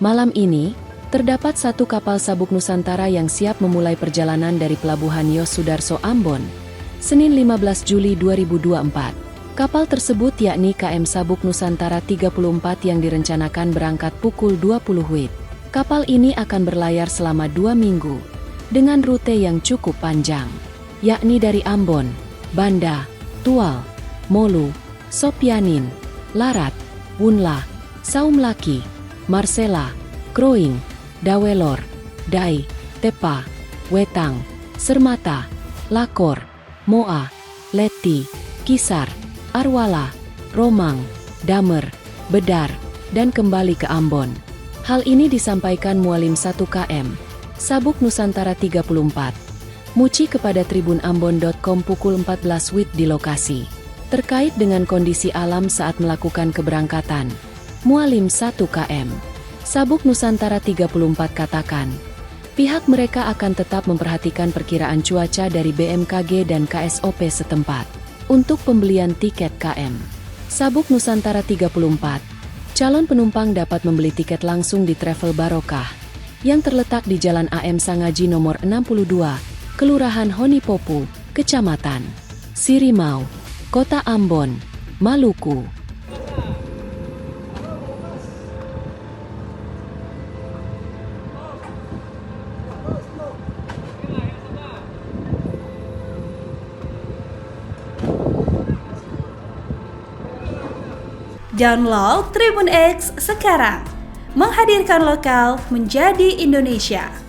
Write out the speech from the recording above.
Malam ini, terdapat satu kapal sabuk Nusantara yang siap memulai perjalanan dari Pelabuhan Yos Sudarso Ambon, Senin 15 Juli 2024. Kapal tersebut yakni KM Sabuk Nusantara 34 yang direncanakan berangkat pukul 20 WIB. Kapal ini akan berlayar selama 2 minggu, dengan rute yang cukup panjang, yakni dari Ambon, Banda, Tual, Molu, Sopyanin, Larat, Wunla, Saumlaki, Marsela, Kroing, Dawelor, Dai, Tepa, Wetang, Sermata, Lakor, Moa, Leti, Kisar, Arwala, Romang, Damer, Bedar, dan kembali ke Ambon. Hal ini disampaikan Mualim 1 KM Sabuk Nusantara 34, Muci kepada tribunambon.com pukul 14 WIB di lokasi. Terkait dengan kondisi alam saat melakukan keberangkatan, Mualim 1 KM Sabuk Nusantara 34 katakan, pihak mereka akan tetap memperhatikan perkiraan cuaca dari BMKG dan KSOP setempat. Untuk pembelian tiket KM Sabuk Nusantara 34, calon penumpang dapat membeli tiket langsung di Travel Barokah yang terletak di Jalan AM Sangaji nomor 62, Kelurahan Honipopu, Kecamatan Sirimau, Kota Ambon, Maluku. Download Tribun X sekarang, menghadirkan lokal menjadi Indonesia.